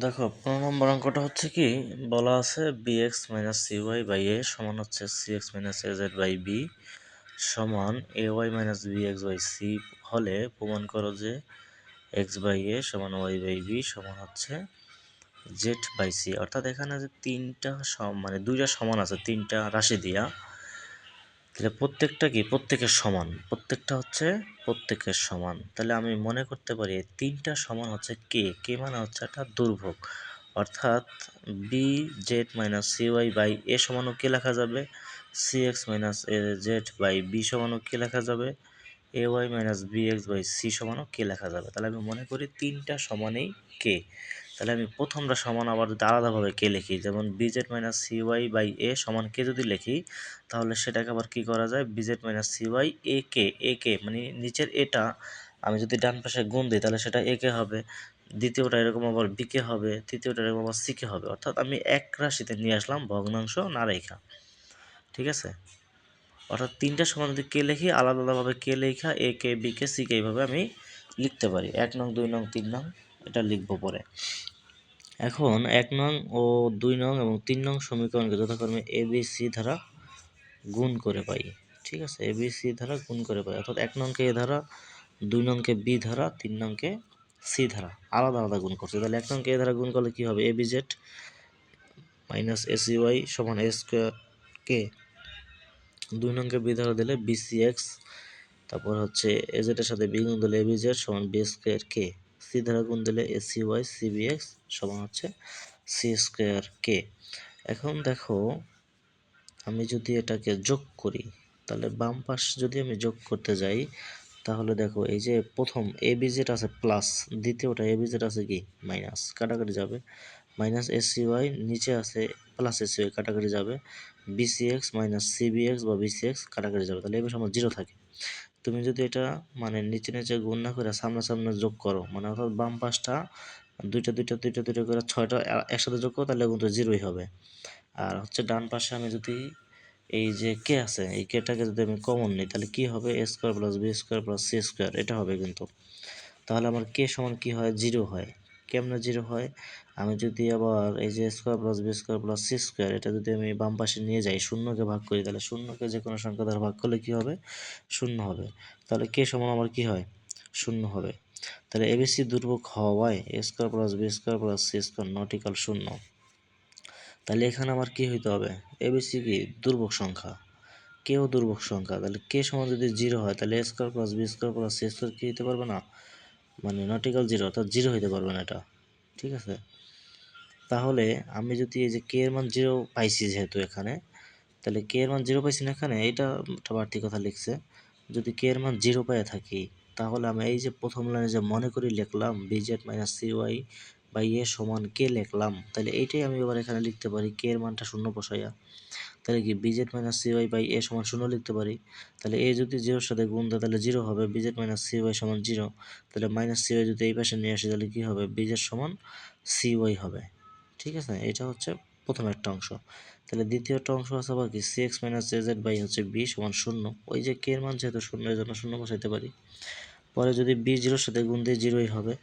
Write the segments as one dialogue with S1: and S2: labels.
S1: দেখো 15 নম্বর অঙ্কটা হচ্ছে কি বলা আছে bx minus cy by a সমান হচ্ছে cx minus az by b সমান ay minus bx by c হলে প্রমাণ করো যে x বাই a সমান y বাই b সমান হচ্ছে z বাই c। অর্থাৎ এখানে যে তিনটা মানে দুইটা সমান আছে তিনটা রাশি দিয়া, তাহলে প্রত্যেকটা কি প্রত্যেকের সমান, প্রত্যেকটা হচ্ছে প্রত্যেকের সমান। তাহলে আমি মনে করতে পারি তিনটা সমান হচ্ছে কে মানে হচ্ছে একটা দুর্ভোগ, অর্থাৎ B Z minus C Y by A সমানও কে লেখা যাবে, C X minus A Z by B সমানও কে লেখা যাবে, A Y minus B X by C সমানও কে লেখা যাবে। তাহলে আমি মনে করি তিনটা সমানেই কে। তাহলে আমি প্রথমটা সমান আবার যদি আলাদাভাবে কে লিখি, যেমন B Z minus C Y by A সমান কে যদি লিখি, তাহলে সেটাকে আবার কি করা যায়, BZ minus C Y A কে মানে নিচের এটা আমি যদি ডান পাশে গুণ দিই তাহলে সেটা এ কে হবে, দ্বিতীয়টা এরকম আবার বি কে হবে, তৃতীয়টা এরকম আবার সি কে হবে। অর্থাৎ আমি এক রাশিতে নিয়ে আসলাম ভগ্নাংশ না রেখা। ঠিক আছে, অর্থাৎ তিনটা সমান যদি কে লিখি আলাদাভাবে কে লেখা এ K B K C K এইভাবে আমি লিখতে পারি। 1 নং 2 নং 3 নং এটা লিখবো পরে। এখন 1 নং ও 2 নং এবং 3 নং সমীকরণকে যথাক্রমে এ বি সি দ্বারা গুণ করে পাই। ঠিক আছে, এ বি সি দ্বারা গুণ করে পাই, অর্থাৎ 1 নংকে এ ধারা, 2 নংকে বি ধারা, 3 নংকে সি ধারা আলাদা আলাদা গুণ করছে। তাহলে 1 নংকে এ ধারা গুণ করলে কি হবে, A B Z minus A C Y সমান এ স্কোয়ার কে, 2 নংকে বি ধারা দিলে বি সি এক্স, তারপর হচ্ছে এ জেডের সাথে বি গুণ দিলে এ বি জেড সমান বি স্কোয়ার কে, সি ধারা গুণ দিলে A C Y C B X সমান হচ্ছে সি স্কোয়ার কে। এখন দেখো আমি যদি এটাকে যোগ করি, তাহলে বাম পাশ যদি আমি যোগ করতে যাই, তাহলে দেখো এই যে প্রথম এ বি জেড আছে প্লাস, দ্বিতীয়টা এ বি জেড আছে কি মাইনাস, কাটাকাটি যাবে, মাইনাস এস সি ওয়াই নিচে আছে প্লাস এস সি ওয়াই কাটাকাটি যাবে, BC X minus CB X বা বিসি এক্স কাটাকাটি যাবে, তাহলে এবার সময় জিরো থাকে। তুমি যদি এটা মানে নিচে নিচে গুণ না করে সামনে সামনে যোগ করো, মানে অর্থাৎ বাম পাশটা দুইটা দুইটা দুইটা দুইটা করে 6টা একসাথে যোগ করো, তাহলে কিন্তু জিরোই হবে। আর হচ্ছে ডান পাশে আমি যদি এই যে কে আছে এই কেটাকে যদি আমি কমন নিই, তাহলে কি হবে, A square plus B square plus C square এটা হবে কিন্তু। তাহলে আমার কে সমান কি হয়, জিরো হয়। কেমনে জিরো হয়, আমি যদি আবার এই যে square plus B square plus C square এটা যদি আমি বাম পাশে নিয়ে যাই, শূন্যকে ভাগ করি, তাহলে শূন্যকে যে কোনো সংখ্যা দ্বারা ভাগ করলে কি হবে, শূন্য হবে। তাহলে কে সমান আমার কি হয়, শূন্য হবে। তাহলে এবিসি দুর্ভোগ হওয়ায় A square plus B square plus C square not equal শূন্য। তাহলে এখানে আমার কি হইতে হবে, এবিসি কি দুর্ভোগ সংখ্যা, কেও দুর্ভোগ সংখ্যা। তাহলে কে সমান যদি জিরো হয় তাহলে A square plus B square plus C square কি হতে পারবে না, মানে নট ইকাল জিরো, অর্থাৎ জিরো হইতে পারবে না এটা। ঠিক আছে, তাহলে আমি যদি এই যে কে এর মান জিরো পাইছি যেহেতু এখানে, তাহলে কে এর মান জিরো পাইছি না এখানে, এটা একটা বাড়তি কথা লিখছে। যদি কে এর মান জিরো পাইয়া থাকি, তাহলে আমি এই যে প্রথম লাইনে যে মনে করি লিখলাম B Z minus C Y by A সমান কে লিখলাম, তাহলে এইটাই আমি এবার এখানে লিখতে পারি কে এর মানটা শূন্য বসাইয়া। তাহলে কি B Z minus C Y by A সমান শূন্য লিখতে পারি। তাহলে এ যদি জিরোর সাথে গুণ দেয় তাহলে জিরো হবে, বিজেড মাইনাস সি ওয়াই সমান জিরো। তাহলে মাইনাস সি ওয়াই যদি এই পাশে নিয়ে আসি তাহলে কি হবে, বিজেড সমান সি ওয়াই হবে। ঠিক আছে, এটা হচ্ছে প্রথম একটা অংশ। তাহলে দ্বিতীয়টা অংশ আছে আবার কি, C X minus J Z by হচ্ছে বি সমান শূন্য, ওই যে কে এর মান যেহেতু শূন্য এর জন্য শূন্য বসাইতে পারি। পরে যদি বি জিরোর সাথে গুণ দিয়ে জিরোই হবে,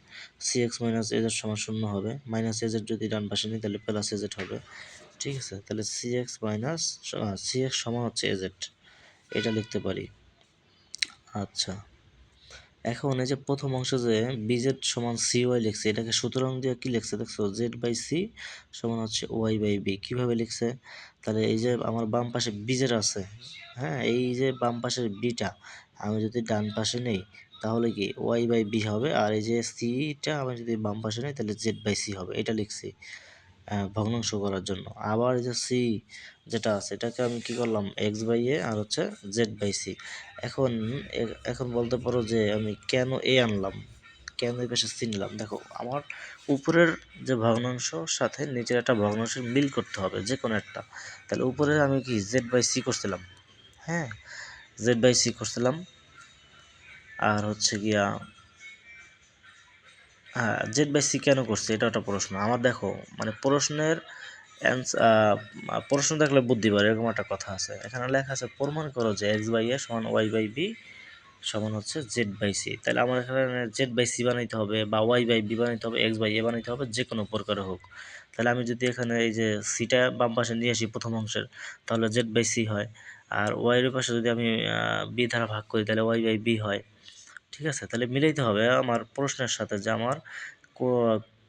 S1: সি এক্স মাইনাস এজেড সমান শূন্য হবে, মাইনাস এজেড যদি ডান পাশে নিই তাহলে প্লাস এজেড হবে। ঠিক আছে, তাহলে C X minus C X সমান হচ্ছে এজেড, এটা লিখতে পারি। আচ্ছা, এখন এই যে প্রথম অংশ যে বিজেড সমান সি ওয়াই লিখছে, এটাকে সুতরাং দিয়ে কি লিখছে দেখছো, জেড বাই সি সমান হচ্ছে ওয়াই বাই বি। কীভাবে লিখছে, তাহলে এই যে আমার বাম পাশে বিজেড আছে, হ্যাঁ এই যে বাম পাশের বিটা আমি যদি ডান পাশে নেই তাহলে কি ওয়াই বাই বি হবে, আর এই যে সিটা আমি যদি বাম পাশে নেই তাহলে জেড বাই সি হবে, এটা লিখছি ভগ্নাংশ করার জন্য। আবার এই যে সি যেটা আছে এটাকে আমি কি করলাম, এক্স বাই এ আর হচ্ছে জেড বাই সি। এখন এখন বলতে পারো যে আমি কেন এ আনলাম, কেন এই পাশে সি নিলাম। দেখো আমার উপরের যে ভগ্নাংশ সাথে নিচের একটা ভগ্নাংশের মিল করতে হবে যে কোনো একটা। তাহলে উপরে আমি কি জেড বাই সি করছিলাম, হ্যাঁ জেড বাই সি করছিলাম, আর হচ্ছে গিয়া হ্যাঁ জেড বাই সি কেন করছে এটা একটা প্রশ্ন আমার। দেখো মানে প্রশ্নের প্রশ্ন দেখলে বুদ্ধি পারে এরকম একটা কথা আছে, এখানে লেখা আছে প্রমাণ করো যে এক্স বাই এ সমান ওয়াই বাই বি সমান হচ্ছে জেড বাই সি। তাহলে আমার এখানে জেড বাই সি বানাইতে হবে বা ওয়াই বাই বি বানাইতে হবে, এক্স বাই এ বানাইতে হবে, যে কোনো প্রকারে হোক। তাহলে আমি যদি এখানে এই যে সিটা বাম পাশে নিয়ে আসি প্রথম অংশের, তাহলে জেড বাই সি হয়। আর ওয়াইয়ের পাশে যদি আমি বি দ্বারা ভাগ করি তাহলে ওয়াই বাই বি হয়। ঠিক আছে, তাহলে মিলাইতে হবে আমার প্রশ্নের সাথে যে আমার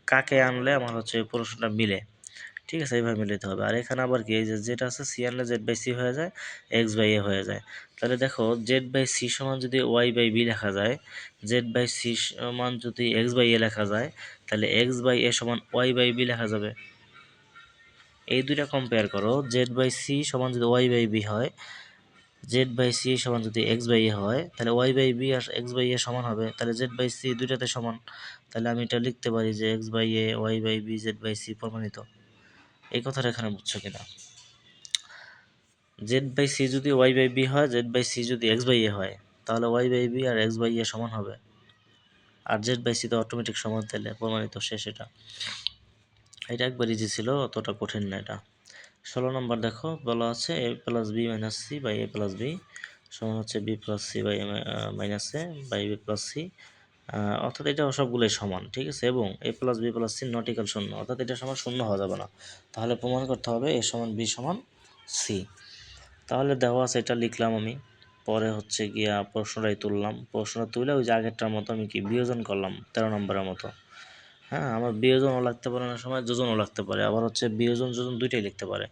S1: কাকে আনলে আমার হচ্ছে প্রশ্নটা মিলে। ঠিক আছে, এইভাবে মিলাইতে হবে। আর এখানে আবার কি, এই যে যেটা আছে সি আনলে জেড বাই সি হয়ে যায়, এক্স বাই এ হয়ে যায়। তাহলে দেখো জেড বাই সি সমান যদি ওয়াই বাই বি লেখা যায়, জেড বাই সি সমান যদি এক্স বাই এ লেখা যায়, তাহলে এক্স বাই এ সমান ওয়াই বাই বি লেখা যাবে। এই দুইটা কম্পেয়ার করো, জেড বাই সি সমান যদি ওয়াই বাই বি হয়, জেড বাই সি সমান যদি এক্স বাই এ হয়, তাহলে ওয়াই বাই বি আর এক্স বাই এ সমান হবে, তাহলে জেড বাই সি দুইটাতে সমান। তাহলে আমি এটা লিখতে পারি যে X by A Y by B Z by C প্রমাণিত। এই কথাটা এখানে বুঝছো কিনা? জেড বাই সি যদি ওয়াই বাই বি হয়, জেড বাই সি যদি এক্স বাই এ হয়, তাহলে ওয়াই বাই বি আর এক্স বাই এ সমান হবে। আর জেড বাই সি তো অটোমেটিক সমান, তাহলে প্রমাণিত শেষ। এটা একবার ইজি ছিল, অতটা কঠিন না এটা। 16 নম্বর দেখো, বলা আছে A plus B minus C by A plus B সমান হচ্ছে B plus C by minus A by B plus C, অর্থাৎ এটা সবগুলোই সমান। ঠিক আছে, এবং A plus B plus C not equal শূন্য, অর্থাৎ এটা সমান শূন্য হওয়া যাবে না। তাহলে প্রমাণ করতে হবে এ সমান বি সমান সি। তাহলে দেওয়া আছে, এটা লিখলাম আমি। পরে হচ্ছে গিয়া প্রশ্নটাই তুললাম, প্রশ্নটা তুলে ওই যে আগেরটার মতো আমি কি বিয়োজন করলাম 13 নম্বরের মতো। হ্যাঁ, আমার বিয়োজনও লাগতে পারে, না সময় যোজনও লাগতে পারে, আবার হচ্ছে বিয়োজন যোজন দুইটাই লিখতে পারে।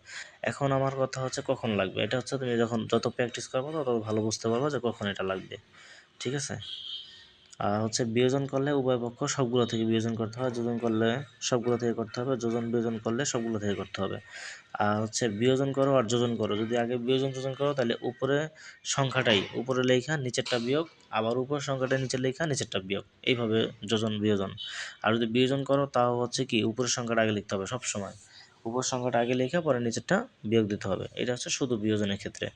S1: এখন আমার কথা হচ্ছে কখন লাগবে, এটা হচ্ছে তুমি যখন যত প্র্যাকটিস করবো তত ভালো বুঝতে পারবো যে কখন এটা লাগবে। ঠিক আছে, আর হচ্ছে বিয়োজন করলে উভয় পক্ষ সবগুলো থেকে বিয়োজন করতে হয়, যোজন করলে সবগুলো থেকে করতে হবে, যোজন বিয়োজন করলে সবগুলো থেকে করতে হবে। আর হচ্ছে বিয়োজন করো আর যোজন করো, যদি আগে বিয়োজন যোজন করো তাহলে উপরে সংখ্যাটাই উপরে লেখা নিচেরটা বিয়োগ, আবার উপরের সংখ্যাটা নিচে লেখা নিচেরটা বিয়োগ, এইভাবে যোজন বিয়োজন। আর যদি বিয়োজন করো তাও হচ্ছে কি উপরের সংখ্যাটা আগে লিখতে হবে সব সময়, উপরের সংখ্যাটা আগে লেখা পরে নিচেরটা বিয়োগ দিতে হবে। এটা হচ্ছে শুধু বিয়োজনের ক্ষেত্রে।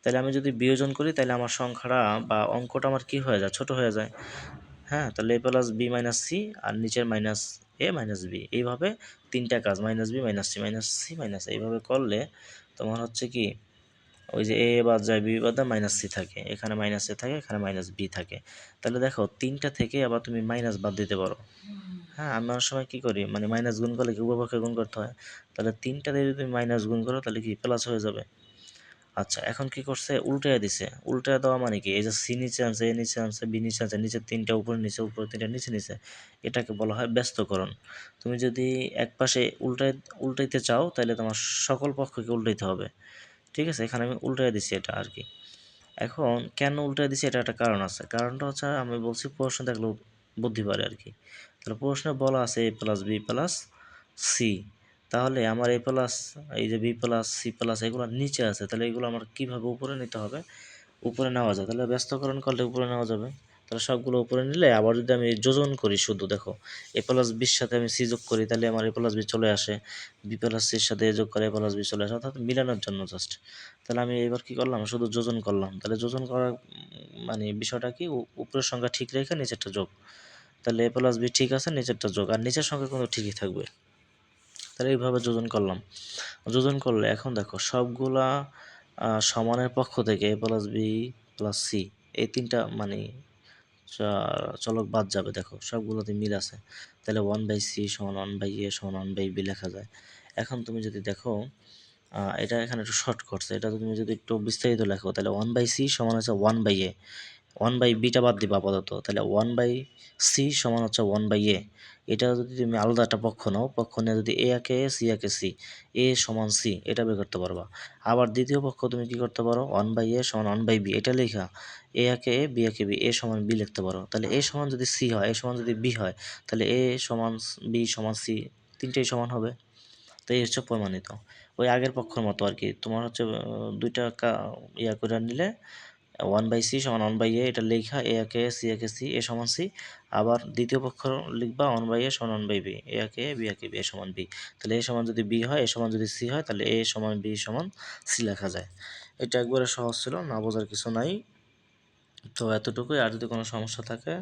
S1: তাহলে আমি যদি বিয়োজন করি তাহলে আমার সংখ্যাটা বা অঙ্কটা আমার কি হয়ে যায়, ছোট হয়ে যায়। হ্যাঁ, তাহলে A plus B minus C আর নিচের মাইনাস এ মাইনাস বি, এইভাবে তিনটা কাজ, minus B minus C minus C minus, এইভাবে করলে তোমার হচ্ছে কি ওই যে এ বাদ যায় বি বাদ যায় মাইনাস সি থাকে, এখানে মাইনাস এ থাকে, এখানে মাইনাস বি থাকে। তাহলে দেখো তিনটা থেকে আবার তুমি মাইনাস বাদ দিতে পারো। হ্যাঁ, আমি অনেক সময় কী করি, মানে মাইনাস গুণ করলে কি উভয়পক্ষে গুণ করতে হয়, তাহলে তিনটা দিয়ে যদি মাইনাস গুণ করো তাহলে কি প্লাস হয়ে যাবে। আচ্ছা, এখন কি করছে, উল্টায় দিছে। উল্টায় দেওয়া মানে কি, এই যে সি নিচে আনছে, এ নিচে আনছে, বি নিচে আনছে, নিচের তিনটা উপরে নিচে, উপরে তিনটা নিচে নিচে, এটাকে বলা হয় ব্যস্তকরণ। তুমি যদি এক পাশে উল্টাইতে চাও তাহলে তোমার সকল পক্ষকে উল্টাইতে হবে। ঠিক আছে, এখানে আমি উল্টায় দিছি এটা আর কি। এখন কেন উল্টায় দিছি, এটা একটা কারণ আছে। কারণটা হচ্ছে আমি বলছি প্রশ্ন দেখলেও বুদ্ধি পারে আর কি। তাহলে প্রশ্নে বলা আছে A plus B plus C, তাহলে আমার এ প্লাস, এই যে বি প্লাস সি প্লাস এগুলো নিচে আছে, তাহলে এগুলো আমার কীভাবে উপরে নিতে হবে, উপরে নেওয়া যায়। তাহলে ব্যস্তকরণ করলে উপরে নেওয়া যাবে। তাহলে সবগুলো উপরে নিলে, আবার যদি আমি যোজন করি শুধু দেখো, এ প্লাস বির সাথে আমি সি যোগ করি তাহলে আমার এ প্লাস বি চলে আসে, বি প্লাস সির সাথে এ যোগ করে এ প্লাস বি চলে আসে, অর্থাৎ মিলানোর জন্য জাস্ট। তাহলে আমি এবার কি করলাম, শুধু যোজন করলাম। তাহলে যোজন করার মানে বিষয়টা কি, উপরের সংখ্যা ঠিক রেখে নিচেরটা যোগ। তাহলে এ প্লাস বি ঠিক আছে, নিচেরটা যোগ, আর নিচের সংখ্যা কিন্তু ঠিকই থাকবে। তাহলে এইভাবে যোজন করলাম। যোজন করলে এখন দেখো সবগুলা সমানের পক্ষ থেকে এ প্লাস বি প্লাস সি, এই তিনটা মানে চলক বাদ যাবে। দেখো সবগুলোতে মিল আছে, তাহলে 1/c সমান 1/a সমান 1/b লেখা যায়। এখন তুমি যদি দেখো এটা এখানে একটু শর্ট করছে, এটা তুমি যদি একটু বিস্তারিত লেখো তাহলে 1/c সমান হচ্ছে 1/a, 1/bটা বাদ দিবা আপাতত, তাহলে 1/c সমান হচ্ছে 1/a। এটা যদি তুমি আলাদা একটা পক্ষ নাও, পক্ষ নিয়ে যদি এ একে এ সি একে সি, এ সমান সি, এটা বের করতে পারবা। আবার দ্বিতীয় পক্ষ তুমি কি করতে পারো, 1/a সমান 1/b, এটা লেখা এ একে এ বি একে বি, এ সমান বি লিখতে পারো। তাহলে এ সমান যদি সি হয়, এ সমান যদি বি হয়, তাহলে এ সমান বি সমান সি, তিনটেই সমান হবে। তো এই হচ্ছে প্রমাণিত। ওই আগের পক্ষের মতো আর কি, তোমার হচ্ছে দুইটা ইয়া করে নিলে 1/c সমান 1/a, এটা লেখা এ একে এ সি একে সি, এ সমান সি। আবার দ্বিতীয় পক্ষ লিখবা 1/a সমান 1/b, এ একে এ বি একে বি, এ সমান বি। তাহলে এ সমান যদি বি হয়, এ সমান যদি সি হয়, তাহলে এ সমান বি সমান সি লেখা যায়। এটা একবারে সহজ ছিল, না বোঝার কিছু নাই। তো এতটুকুই, আর যদি কোনো সমস্যা থাকে